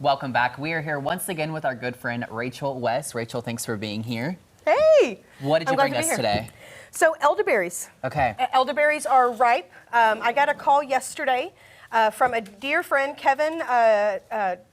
Welcome back. We are here once again with our good friend Rachel West. Rachel, thanks for being here. Hey! What did you bring us today? So elderberries. Okay. Elderberries are ripe. I got a call yesterday from a dear friend, Kevin,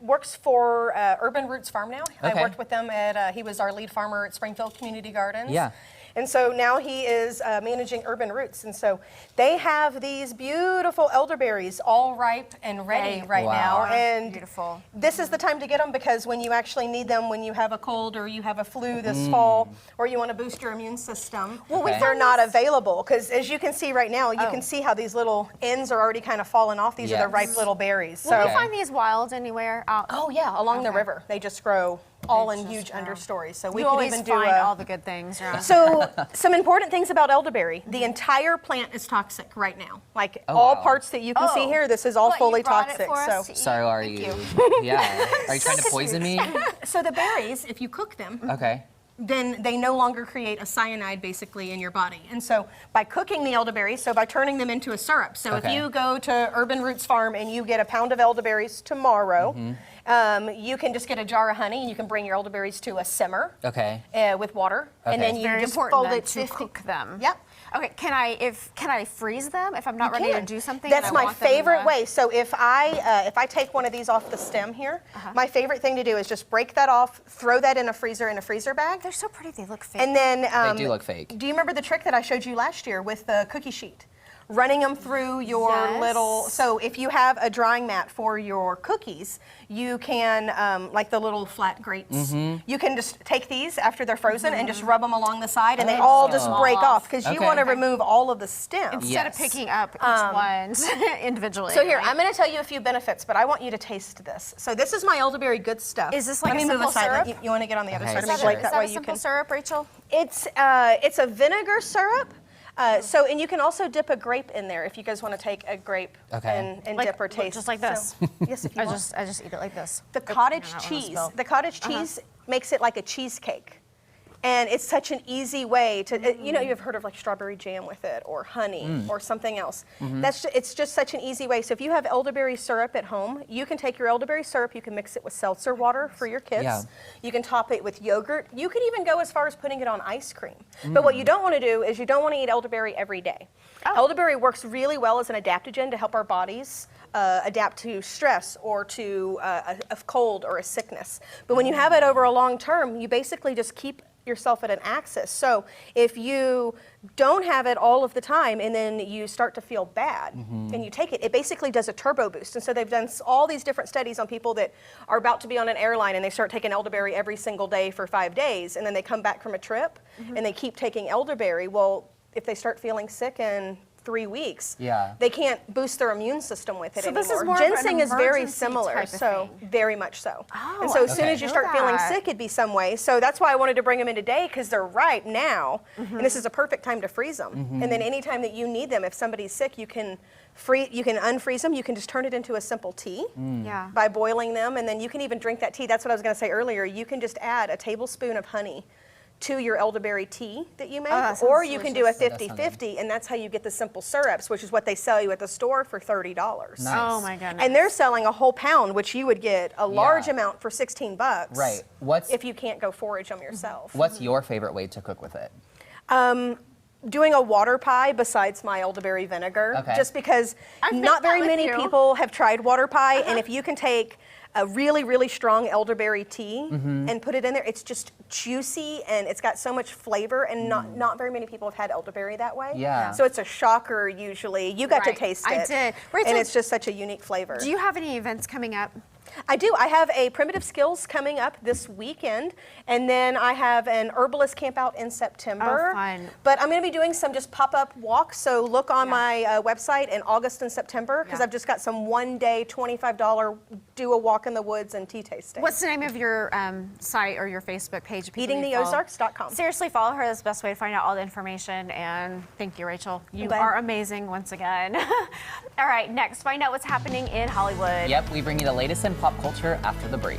works for Urban Roots Farm now. Okay. I worked with them at, he was our lead farmer at Springfield Community Gardens. Yeah. And so now he is managing Urban Roots. And so they have these beautiful elderberries all ripe and ready right now. And beautiful. This is the time to get them because when you actually need them, when you have a cold or you have a flu this fall, or you want to boost your immune system, they're not available. Because as you can see right now, you can see how these little ends are already kind of falling off. These are the ripe little berries. Will we find these wild anywhere out? Oh yeah, along the river. They just grow all in huge understories. So we could even do all the good things around. So some important things about elderberry. The entire plant is toxic right now. Like all parts that you can see here, this is all fully toxic. So are you? Yeah. Are you trying to poison me? So the berries, if you cook them, then they no longer create a cyanide basically in your body. And so by cooking the elderberries, so by turning them into a syrup. So if you go to Urban Roots Farm and you get a pound of elderberries tomorrow, you can just get a jar of honey and you can bring your elderberries to a simmer with water. And then you just fold it to cook them. Yep. Okay, can I freeze them if I'm not ready to do something? That's my favorite way. So if I take one of these off the stem here, my favorite thing to do is just break that off, throw that in a freezer bag. They're so pretty, they look fake. And then they do look fake. Do you remember the trick that I showed you last year with the cookie sheet? Running them through your little, so if you have a drying mat for your cookies, you can, like the little flat grates, you can just take these after they're frozen and just rub them along the side and they all just break off because you want to remove all of the stems. Instead of picking up each ones individually. So here, I'm going to tell you a few benefits, but I want you to taste this. So this is my elderberry good stuff. Is this like Let a me move simple aside. syrup? You want to get on the other side of me, Is Blake? that a simple syrup, Rachel? It's a vinegar syrup. And you can also dip a grape in there if you guys want to take a grape and dip or taste. Just like this. So, yes, if you want. I just eat it like this. The cottage cheese. The cottage cheese makes it like a cheesecake. And it's such an easy way to, you've heard of like strawberry jam with it or honey or something else. It's just such an easy way. So if you have elderberry syrup at home, you can take your elderberry syrup, you can mix it with seltzer water for your kids. Yeah. You can top it with yogurt. You could even go as far as putting it on ice cream. But what you don't want to do is you don't want to eat elderberry every day. Elderberry works really well as an adaptogen to help our bodies adapt to stress or to a cold or a sickness. But when you have it over a long term, you basically just keep yourself at an axis. So if you don't have it all of the time and then you start to feel bad and you take it, it basically does a turbo boost. And so they've done all these different studies on people that are about to be on an airline and they start taking elderberry every single day for 5 days and then they come back from a trip and they keep taking elderberry. Well, if they start feeling sick in 3 weeks, they can't boost their immune system with it anymore. This is more Ginseng of is an very similar, so very much so. And so as soon as you start feeling sick, it'd be some way. So that's why I wanted to bring them in today because they're ripe now, and this is a perfect time to freeze them. And then anytime that you need them, if somebody's sick, you can unfreeze them. You can just turn it into a simple tea by boiling them, and then you can even drink that tea. That's what I was going to say earlier. You can just add a tablespoon of honey to your elderberry tea that you make, or you can do a 50-50, and that's how you get the simple syrups, which is what they sell you at the store for $30. Nice. Oh my goodness. And they're selling a whole pound, which you would get a large amount for $16. Right. If you can't go forage them yourself. What's your favorite way to cook with it? Doing a water pie besides my elderberry vinegar, just because not very many people have tried water pie, and if you can take a really, really strong elderberry tea and put it in there, it's just juicy and it's got so much flavor, and not very many people have had elderberry that way. Yeah. So it's a shocker usually. You got to taste it. I did. Rachel, and it's just such a unique flavor. Do you have any events coming up? I do. I have a Primitive Skills coming up this weekend, and then I have an herbalist camp out in September. Oh, fun. But I'm going to be doing some just pop-up walks, so look on my website in August and September, because I've just got some one-day $25 do a walk in the woods and tea tasting. What's the name of your site or your Facebook page? EatingTheOzarks.com. Seriously, follow her. That's the best way to find out all the information. And thank you, Rachel. You are amazing once again. All right, next, find out what's happening in Hollywood. Yep, we bring you the latest in pop culture after the break.